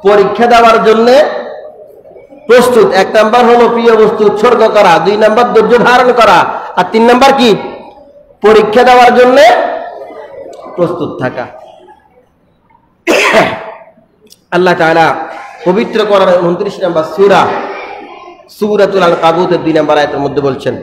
পরীক্ষা দেওয়ার জন্য প্রস্তুত। 1 নাম্বার হলো প্রিয় বস্তু উৎসর্গ করা, 2 নাম্বার ধৈর্য ধারণ করা, আর 3 নাম্বার কি? পরীক্ষা দেওয়ার জন্য প্রস্তুত থাকা। আল্লাহ তাআলা পবিত্র কোরআনের 29 নম্বর সূরাতুল আনকাবুতের 2 নম্বর আয়াতের মধ্যে বলছেন,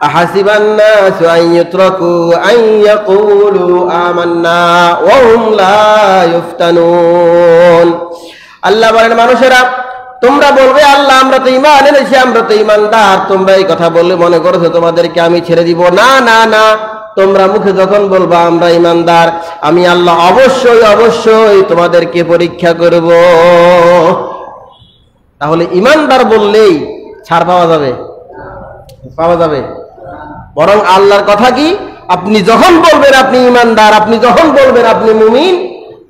আহাসিবান নাসু আন ইউতরাকু আন ইয়াকুলু আমান্না ওয়া হুম লা ইফতানুন। আল্লাহ বলেন, মানুষেরা তোমরা বলবে আল্লাহ আমরা তো ঈমান এনেছি, আমরা তো ঈমানদার। তোমরা এই কথা বললে মনে করছো তোমাদেরকে আমি ছেড়ে দিব। না না না, তোমরা মুখে যখন বলবা আমরা ঈমানদার, আমি আল্লাহ অবশ্যই অবশ্যই তোমাদেরকে পরীক্ষা করব। তাহলে ঈমানদার বললেই ছাড় পাওয়া যাবে? পাওয়া যাবে? বরং আল্লাহর কথা কি, আপনি যখন বলবেন আপনি ঈমানদার, আপনি যখন বলবেন আপনি মুমিন,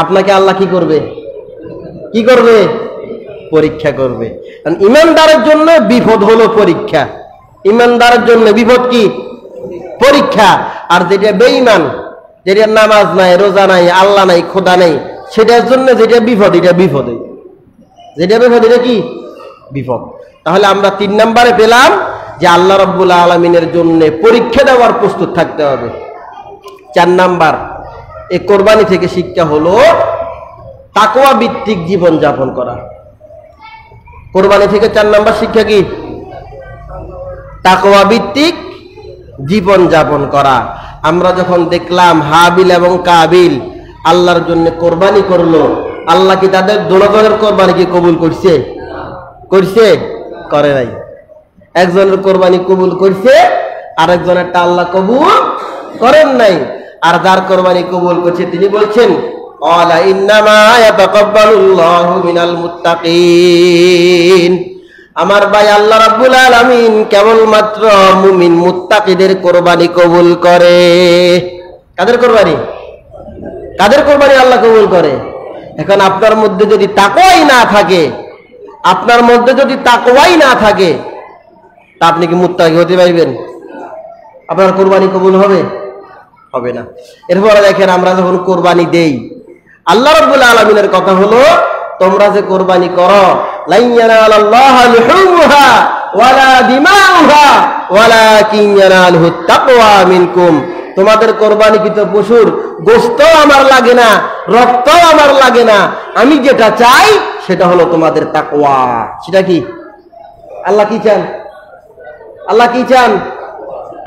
আপনাকে আল্লাহ কি করবে? কি করবে? পরীক্ষা করবে। কারণ ঈমানদারের জন্য বিপদ হলো পরীক্ষা। ঈমানদারের জন্য বিপদ কি? পরীক্ষা। আর যেটা বেঈমান, যেটা নামাজ নাই, রোজা নাই, আল্লাহ নাই, খোদা নাই, সেটার জন্য যেটা বিপদ, এটা বিপদে, যেটা বিপদ এটা কি? বিপদ। তাহলে আমরা 3 নম্বরে পেলাম যে আল্লাহ রাব্বুল আলামিনের জন্য পরীক্ষা দেওয়ার প্রস্তুত থাকতে হবে। 4 নাম্বার, এই কোরবানি থেকে শিক্ষা হলো তাকওয়া ভিত্তিক জীবন যাপন করা। কোরবানি থেকে 4 নাম্বার শিক্ষা কি? তাকওয়া ভিত্তিক জীবন যাপন করা। আমরা যখন দেখলাম হাবিল এবং কাবিল আল্লাহর জন্য কোরবানি করলো, আল্লাহ কি তাদের দুজনের কোরবানি কি কবুল করছে? করছে? করে নাই। একজনের কোরবানি কবুল করছে, আরেকজনেরটা আল্লাহ কবুল করেন নাই। আর যার কোরবানি কবুল করছে তিনি বলছেন, ক্বালা ইন্নামা ইয়াতাকাব্বালুল্লাহু মিনাল মুত্তাকিন। আমার ভাই আল্লাহ রাব্বুল আলামিন কেবলমাত্র মুমিন মুত্তাকিদের কোরবানি কবুল করে। কাদের কোরবানি? কাদের কোরবানি আল্লাহ কবুল করে? এখন আপনার মধ্যে যদি তাকওয়াই না থাকে, আপনার মধ্যে যদি তাকওয়াই না থাকে, তা আপনি কি মুত্তাকি হতে পারবেন? আপনার কোরবানি কবুল হবে? হবে না। এরপরে দেখেন, আমরা যখন কোরবানি দেই, আল্লাহ রাব্বুল আলামিনের কথা হলো, তোমরা যে কোরবানি করো, লা ইয়ানালাল্লাহু লুহুমুহা ওয়ালা দিমাউহা ওয়ালাকিন ইয়ানালুহুত তাকওয়া মিনকুম। তোমাদের কোরবানিকৃত পশুর গোশত আমার লাগে না, রক্ত আমার লাগে না, আমি যেটা চাই সেটা হলো তোমাদের তাকওয়া। সেটা কি? আল্লাহ কি চান? আল্লাহ কি চান?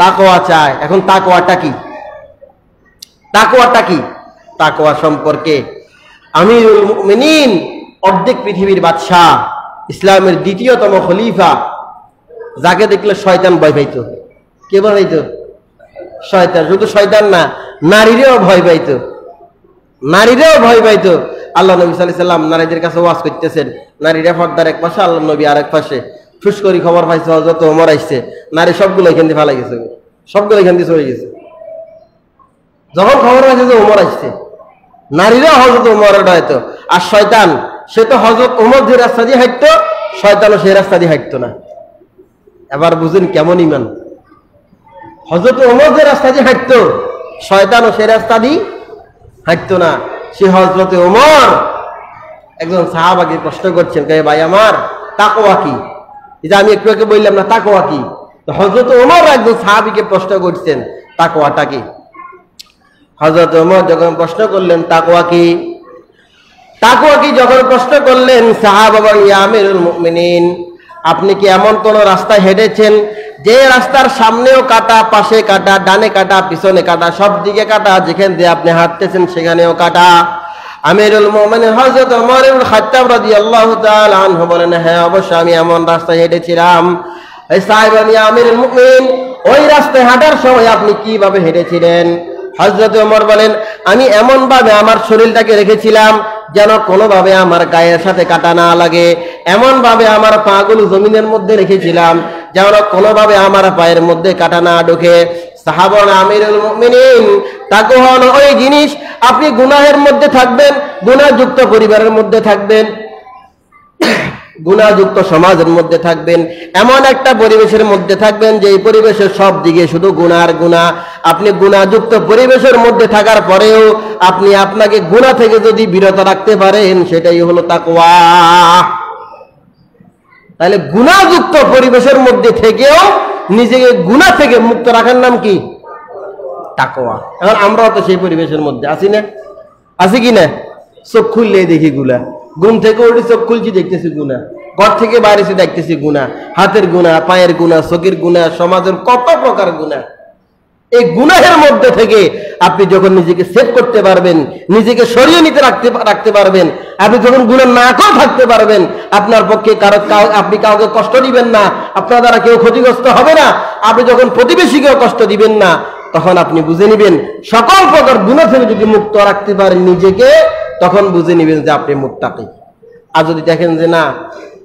তাকওয়া চায়। এখন তাকওয়াটা কি? তাকওয়াটা কি? তাকওয়া সম্পর্কে আমিরুল মুমিনিন, অর্ধেক পৃথিবীর বাদশাহ, ইসলামের 2য়তম খলিফা, যাকে দেখলে শয়তান ভয় পাইত। কে ভয় পাইত? শয়তান। শুধু শয়তান না, নারীরাও ভয় পাইত, নারীরাও ভয় পাইত। আল্লাহ নবী সাল্লাল্লাহু আলাইহি সাল্লাম নারীদের কাছে ওয়াজ করতেছেন, নারীরা পর্দার এক পাশে, আল্লাহ নবী আরেক পাশে। ফুস করি খবর পাইছে হযরত ওমর আইছে, নারী সবগুলো এখান দিয়ে ফালাই গেছে, সবগুলো এখান দিয়ে চলে গেছে। যখন খবর পাইছে যে ওমর আসছে, নারীরা হযরত ওমরের ডরাইতো। আর শয়তান, সে তো হযরত ওমর যে রাস্তা দিয়ে হাঁটতো, শয়তানও সেই রাস্তা দিয়ে হাঁটতো না। এবার বুঝুন কেমন ঈমান। হযরত ওমর যে রাস্তা দিয়ে হাঁটতো, শয়তানও সেই রাস্তা দিয়ে হাঁটতো না। সে হযরত ওমর একজন সাহাবাকে প্রশ্ন করছেন, কে ভাই আমার তাকওয়া কি? এই যে আমি একটু আগে বললাম না তাকওয়া কি, তো হযরত ওমর একজন সাহাবীকে প্রশ্ন করছেন তাকওয়াটা কি। হযরত ওমর যখন প্রশ্ন করলেন তাকওয়া কি, তাকওয়া কি যখন প্রশ্ন করলেন, সাহাবা বলেন, ইয়া আমিরুল মুমিনিন, আপনি কি এমন কোন রাস্তায় হেঁটেছেন যে রাস্তার সামনেও কাটা, পাশে কাটা, ডানে কাটা, পিছনে কাটা, সব দিকে কাটা, যেখান দিয়ে আপনি হাঁটতেছেন সেখানেও কাটা? আমিরুল মুমিনিন হযরত ওমর ইবনে খাত্তাব রাদিয়াল্লাহু তাআলা আনহু বলেন, হ্যাঁ অবশ্যই আমি এমন রাস্তায় হেঁটেছিলাম। এই সাহাবা, ইয়া আমিরুল মুমিনিন, ওই রাস্তায় হাঁটার সময় আপনি কিভাবে হেঁটেছিলেন? হযরত ওমর বলেন, আমি এমন ভাবে আমার শরীরটাকে রেখেছিলাম যেন কোনোভাবে আমার গায়ের সাথে কাটা না লাগে, এমন ভাবে আমার পাগুলো জমিনের মধ্যে রেখেছিলাম যেন কোনোভাবে আমার পায়ের মধ্যে কাটা না ঢোকে। সাহাবা, আমিরুল মুমিনিন, তাকওয়া হলো ওই জিনিস, আপনি গুনাহের মধ্যে থাকবেন, গুনাহযুক্ত পরিবারের মধ্যে থাকবেন, গুনাহযুক্ত সমাজের মধ্যে থাকবেন, এমন একটা পরিবেশের মধ্যে থাকবেন যে এই পরিবেশের সব দিকে শুধু গুনাহ আর গুনাহ। আপনি গুনাহযুক্ত পরিবেশের মধ্যে থাকার পরেও আপনি আপনাকে গুনাহ থেকে যদি বিরত রাখতে পারেন সেটাই হলো তাকওয়া। তাহলে গুনাহযুক্ত পরিবেশের মধ্যে থেকেও নিজেকে গুনাহ থেকে মুক্ত রাখার নাম কি? তাকওয়া। এখন আমরাও তো সেই পরিবেশের মধ্যে আছি না? আছি কি না? চোখ খুললে দেখি গুনাহ, ঘুম থেকে উঠে চোখ খুলছি দেখতেছি গুনাহ, ঘর থেকে বাইরে এসে দেখতেছি গুনাহ, হাতের গুনাহ, পায়ের গুনাহ, চোখের গুনাহ, সমাজের কত প্রকার গুনাহ। এই গুনাহের মধ্যে থেকে আপনি যখন নিজেকে সেভ করতে পারবেন, নিজেকে সরিয়ে নিতে রাখতে পারবেন, আপনি যখন গুনাহ না করে থাকতে পারবেন, আপনার পক্ষে আপনি কাউকে কষ্ট দিবেন না, আপনার দ্বারা কেউ ক্ষতিগ্রস্ত হবে না, আপনি যখন প্রতিবেশীকেও কষ্ট দিবেন না, তখন আপনি বুঝে নেবেন সকল প্রকার গুনাহ থেকে যদি মুক্ত রাখতে পারেন নিজেকে, তখন বুঝে নেবেন যে আপনি মুত্তাকি। আর যদি দেখেন যে না,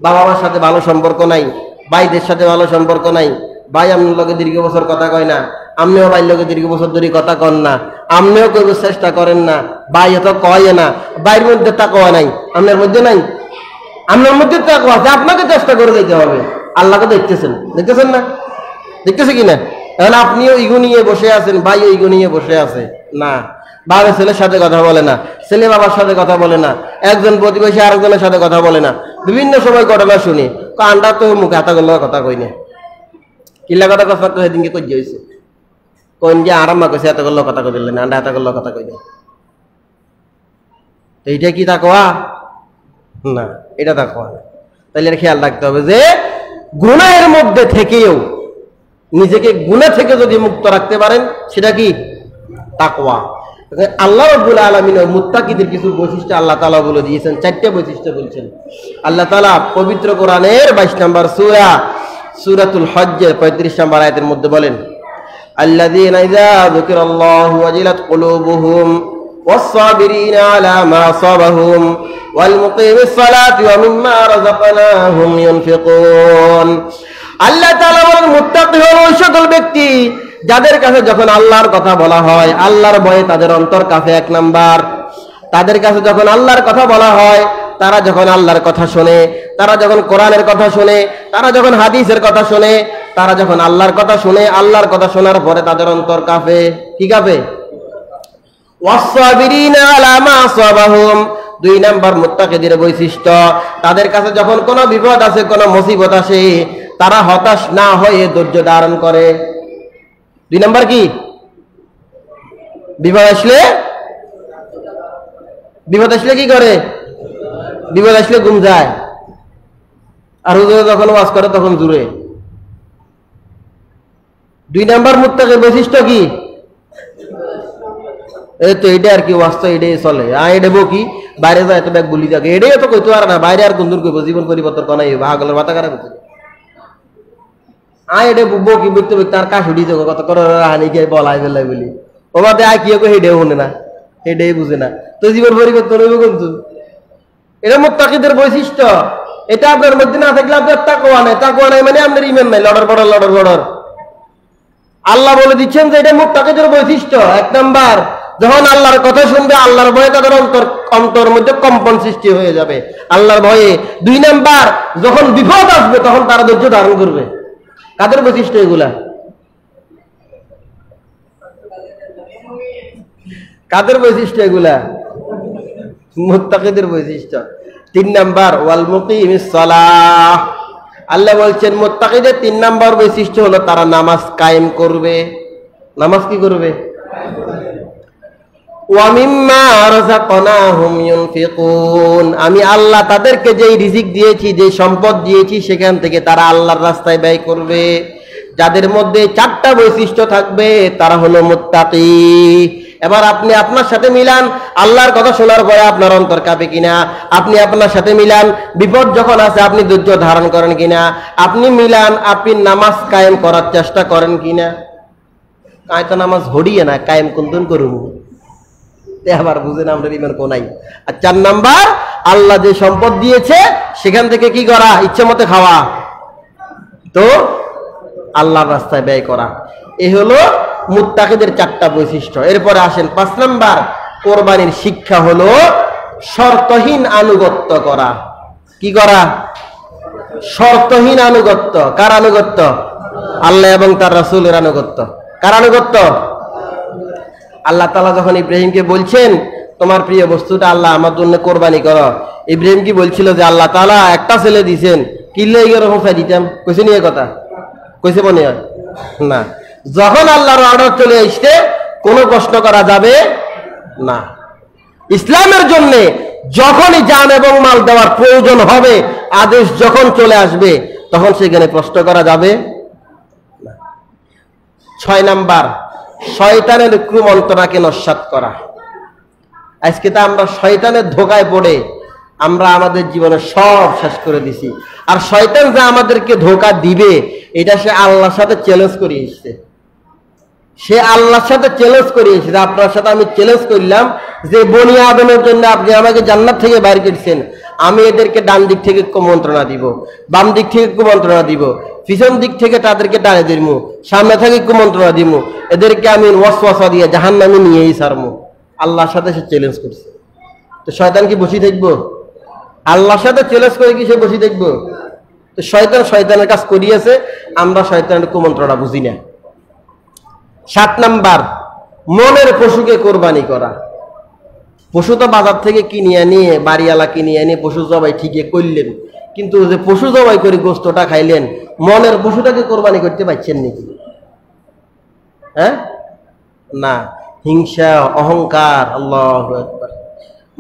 বাবা মার সাথে ভালো সম্পর্ক নাই, ভাইদের সাথে ভালো সম্পর্ক নাই, ভাই আপনার লগে দীর্ঘ বছর কথা কয় না, আপনিও ভাইয়ের লগে দীর্ঘ বছর ধরে কথা কন না, আপনিও কইব চেষ্টা করেন না, ভাই এত কয় না, ভাইয়ের মধ্যে তাকওয়া নাই, আপনার মধ্যে নাই, আপনার মধ্যে তাকওয়া আছে, আপনাকে চেষ্টা করে যেতে হবে। আল্লাহকে দেখতেছেন না? দেখতেছে কিনা? এখন আপনিও ইগো নিয়ে বসে আছেন, ভাইও ইগো নিয়ে বসে আছে না, বাবা ছেলের সাথে কথা বলে না, ছেলে বাবার সাথে কথা বলে না, একজন প্রতিবেশী আরেকজনের সাথে কথা বলে না, বিভিন্ন সময় ঘটনা শুনি, আন্ডা তো মুখে হাতা করলে কথা কই না, কিল্লা কথা কথা তো সেদিনকে কই হয়েছে, কোন যে আরাম্মা কইছে এত করলে কথা কই দিলেন, আন্ডা হাতা করলে কথা কই না। এইটা কি তাকওয়া? না, এটা তাকওয়া না। তাহলে খেয়াল রাখতে হবে যে গুনাহের মধ্যে থেকেও নিজেকে গুনাহ থেকে যদি মুক্ত রাখতে পারেন সেটা কি? তাকওয়া। আল্লাহ রাব্বুল আলামিন মুত্তাকিদের কিছু বৈশিষ্ট্য আল্লাহ তাআলা বলে দিয়েছেন, 4টা বৈশিষ্ট্য বলছেন আল্লাহ তাআলা পবিত্র কোরআনের 22 নম্বর সূরাতুল হজ্জের 35 নম্বর আয়াতের মধ্যে বলেন, আল্লাযীনা ইযা যুকিরাল্লাহু ওয়াজিলাত কুলুবুহুম ওয়াস-সাবিরিনা আলা মা আসাবাহুম ওয়াল মুকিমিস সালাতি ওয়া মিম্মা রাযাকনাহুম ইউনফিকুন। আল্লাহ তাআলা বলেন মুত্তাকি হলো ওই সকল ব্যক্তি যাদের কাছে যখন আল্লাহর কথা বলা হয়, আল্লাহর ভয়ে তাদের অন্তর কাঁপে। 1 নাম্বার, তাদের কাছে যখন আল্লাহর কথা বলা হয়, তারা যখন আল্লাহর কথা শোনে, তারা যখন কোরআনের কথা শোনে, তারা যখন হাদিসের কথা শোনে, তারা যখন আল্লাহর কথা শোনে, আল্লাহর কথা শোনার পরে তাদের অন্তর কাঁপে। কি কাঁপে? ওয়াস-সাবিরিনা আলা মা আসাবাহুম। 2 নাম্বার মুত্তাকিদের বৈশিষ্ট্য, তাদের কাছে যখন কোনো বিপদ আসে, কোনো মুসিবত আসে, তারা হতাশ না হয়ে ধৈর্য ধারণ করে। 2 নাম্বার কি? বিপদ আসলে কি করে? বিপদ আসলে ঘুম যায়, আর হুজুর যখন ওয়াজ করে তখন জুড়ে। 2 নাম্বার মুত্তাকির বৈশিষ্ট্য কি? এই তো এটা আর কি, ওয়াজ তো এটাই চলে, এটা কি বাইরে যায় এত ব্যাগ বলি থাকে, এটাই তো কইতো আর না, বাইরে আর কোন দূর কইব, জীবন পরিবর্তন করাই ভাগলের মাথা খারাপ হচ্ছে। এটা বুবো কি বুঝতে বুঝতে আর কাশ উঠি যাবো, কত করে হানি খেয়ে বলাই বেলাই বলি, ও বাদে আয় কি হেডেও শুনে না, হেডেই বুঝে না, তো জীবন পরিবর্তন হইব কিন্তু। এটা মুত্তাকিদের বৈশিষ্ট্য। এটা আপনার মধ্যে না থাকলে আপনার তাকওয়া নাই। তাকওয়া নাই মানে আপনার ঈমান নাই, লড়র বড়র। আল্লাহ বলে দিচ্ছেন যে এটা মুত্তাকিদের বৈশিষ্ট্য। 1 নাম্বার, যখন আল্লাহর কথা শুনবে, আল্লাহর ভয়ে তাদের অন্তর মধ্যে কম্পন সৃষ্টি হয়ে যাবে আল্লাহর ভয়ে। 2 নাম্বার, যখন বিপদ আসবে তখন তারা ধৈর্য ধারণ করবে। কাদের বৈশিষ্ট্য এগুলা? কাদের বৈশিষ্ট্য এগুলা? মুত্তাকিদের বৈশিষ্ট্য। 3 নাম্বার, ওয়াল মুকিমিস সালাহ। আল্লাহ বলছেন মুত্তাকিদের 3 নাম্বার বৈশিষ্ট্য হলো তারা নামাজ কায়েম করবে। নামাজ কি করবে? ওয়া মিম্মা রাযাকনাহুম ইউনফিকুন। আমি আল্লাহ তাদেরকে যেই রিজিক দিয়েছি, যেই সম্পদ দিয়েছি, সেখান থেকে তারা আল্লাহর রাস্তায় ব্যয় করবে। যাদের মধ্যে 4টা বৈশিষ্ট্য থাকবে তারা হলো মুত্তাকি। এবার আপনি আপনার সাথে মিলান, আল্লাহর কথা শোনার পরে আপনার অন্তর কাঁপে কিনা। আপনি আপনার সাথে মিলান, বিপদ যখন আসে আপনি ধৈর্য ধারণ করেন কিনা। আপনি মিলান, আপনি নামাজ কায়েম করার চেষ্টা করেন কিনা। কায়তা নামাজ হড়িয়ে না, কায়েম কোনদিন করুন, আবার বুঝেন আমরা ইমান কোনাই। আর 4 নাম্বার, আল্লাহ যে সম্পদ দিয়েছে সেখান থেকে কি করা? ইচ্ছে মতো খাওয়া, তো আল্লাহর রাস্তায় ব্যয় করা। এই হলো মুত্তাকিদের 4টা বৈশিষ্ট্য। এরপরে আসেন 5 নাম্বার, কোরবানির শিক্ষা হলো শর্তহীন আনুগত্য করা। কি করা? শর্তহীন আনুগত্য। কার আনুগত্য? আল্লাহ এবং তার রাসূলের আনুগত্য। কার আনুগত্য? আল্লাহ তাআলা যখন ইব্রাহিমকে বলছেন তোমার প্রিয় বস্তুটা আল্লাহ আমার জন্য কোরবানি করো, ইব্রাহিম কি বলছিল যে আল্লাহ তাআলা একটা ছেলে দিয়েছেন, কিল্লে এরকম চাই দিতাম? কইছে নিয়ে কথা কইছে মনে হয় না। যখন আল্লাহর অর্ডার চলে আসছে কোনো প্রশ্ন করা যাবে না। ইসলামের জন্য যখনই জান এবং মাল দেওয়ার প্রয়োজন হবে, আদেশ যখন চলে আসবে তখন সেখানে প্রশ্ন করা যাবে না। 6 নাম্বার, শয়তানের কুমন্ত্রণাকে নস্যাৎ করা। আজকে তো আমরা শয়তানের ধোকায় পড়ে আমরা আমাদের জীবনে সব শেষ করে দিছি। আর শয়তান যে আমাদেরকে ধোকা দিবে এটা সে আল্লাহর সাথে চ্যালেঞ্জ করে এসেছে। সে আল্লাহর সাথে চ্যালেঞ্জ করে এসেছে। আপনার সাথে আমি চ্যালেঞ্জ করলাম যে বনি আদমের জন্য আপনি আমাকে জান্নাত থেকে বাইর করেছেন, আমি এদেরকে ডান দিক থেকে কুমন্ত্রণা দিব, বাম দিক থেকে কুমন্ত্রণা দিব, পিছন দিক থেকে তাদেরকে ডানে দিব, সামনে থেকে কুমন্ত্রণা দিব, এদেরকে আমি ওয়াসওয়াসা দিয়ে জাহান্নামে নিয়েই ছাড়বো। আল্লাহর সাথে সে চ্যালেঞ্জ করছে। তো শয়তান কি বসে থাকবো? আল্লাহর সাথে চ্যালেঞ্জ করে কি সে বসে থাকবো? তো শয়তান শয়তানের কাজ করিয়েছে, আমরা শয়তানের কুমন্ত্রণা বুঝি না। 7 নাম্বার, মনের পশুকে কোরবানি করা। পশু তো বাজার থেকে কিনে নিয়ে বাড়িওয়ালা কিনে এনে পশু জবাই ঠিকই করলেন, কিন্তু যে পশু জবাই করে গোস্তটা খাইলেন, মনের পশুটাকে কোরবানি করতে পারছেন নাকি? হ্যাঁ না। হিংসা, অহংকার, আল্লাহু আকবার।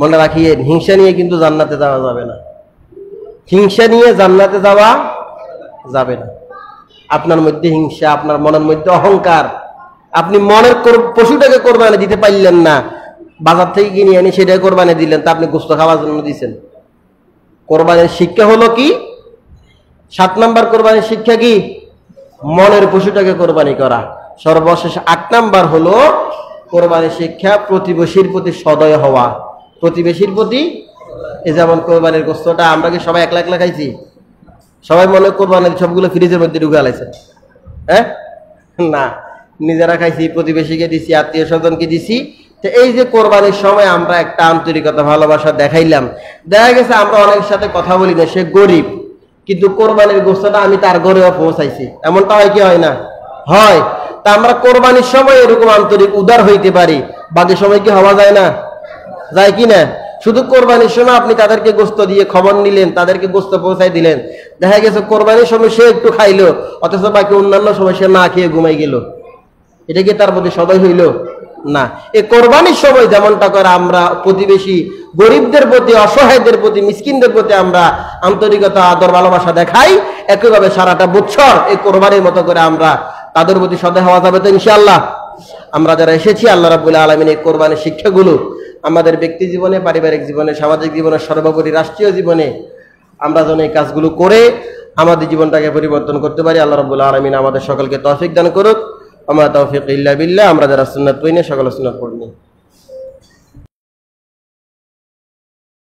মনে রাখিয়েন, হিংসা নিয়ে কিন্তু জান্নাতে যাওয়া যাবে না। হিংসা নিয়ে জান্নাতে যাওয়া যাবে না। আপনার মধ্যে হিংসা, আপনার মনের মধ্যে অহংকার, আপনি মনের পশুটাকে কোরবানি দিতে পারলেন না, বাজার থেকে কিনে এনে সেটাই কোরবানি দিলেন, তা আপনি গোস্ত খাওয়ার জন্য দিচ্ছেন। কোরবানির শিক্ষা হলো কি? 7 নাম্বার কোরবানির শিক্ষা কি? মনের পশুটাকে কোরবানি করা। সর্বশেষ 8 নাম্বার হলো কোরবানির শিক্ষা প্রতিবেশীর প্রতি সদয় হওয়া। প্রতিবেশীর প্রতি, এই যেমন কোরবানির গোস্তটা আমরা কি সবাই একলা একলা খাইছি? সবাই মনে কোরবানির সবগুলো ফ্রিজের মধ্যে ঢুকে আলাইছে? হ্যাঁ না, নিজেরা খাইছি, প্রতিবেশীকে দিছি, আত্মীয় স্বজনকে দিছি। তো এই যে কোরবানির সময় আমরা একটা আন্তরিকতা ভালোবাসা দেখাইলাম, দেখা গেছে আমরা অনেকের সাথে কথা বলি না, সে গরিব, কিন্তু কোরবানির গোস্তটা আমি তার ঘরেও পৌঁছাইছি। এমনটা হয় কি হয় না? হয়। তা আমরা কোরবানির সময় এরকম আন্তরিক উদার হইতে পারি, বাকি সময় কি হওয়া যায় না? যায় কি না? শুধু কোরবানির সময় আপনি তাদেরকে গোস্ত দিয়ে খবর নিলেন, তাদেরকে গোস্ত পৌঁছাই দিলেন, দেখা গেছে কোরবানির সময় সে একটু খাইলো, অথচ বাকি অন্যান্য সময় সে না খেয়ে ঘুমাই গেল। এটা কি তার প্রতি সদয় হইল? না। এই কোরবানির সময় যেমনটা করে আমরা প্রতিবেশী গরিবদের প্রতি, অসহায়দের প্রতি, মিসকিনদের প্রতি আমরা আন্তরিকতা, আদর, ভালোবাসা দেখাই, একইভাবে সারাটা বছর এই কোরবানির মতো করে আমরা তাদের প্রতি সদয় হওয়া যাবে তো ইনশাআল্লাহ। আমরা যারা এসেছি, আল্লাহ রাব্বুল আলামিন এই কোরবানির শিক্ষাগুলো আমাদের ব্যক্তি জীবনে, পারিবারিক জীবনে, সামাজিক জীবনে, সর্বোপরি রাষ্ট্রীয় জীবনে আমরা যেন এই কাজগুলো করে আমাদের জীবনটাকে পরিবর্তন করতে পারি। আল্লাহ রাব্বুল আলামিন আমাদের সকলকে তৌফিক দান করুক। আমা তৌফিক ইল্লা বিল্লাহ। আমরা যারা সুন্নাত পড়ি না, সকলে সুন্নাত পড়নি।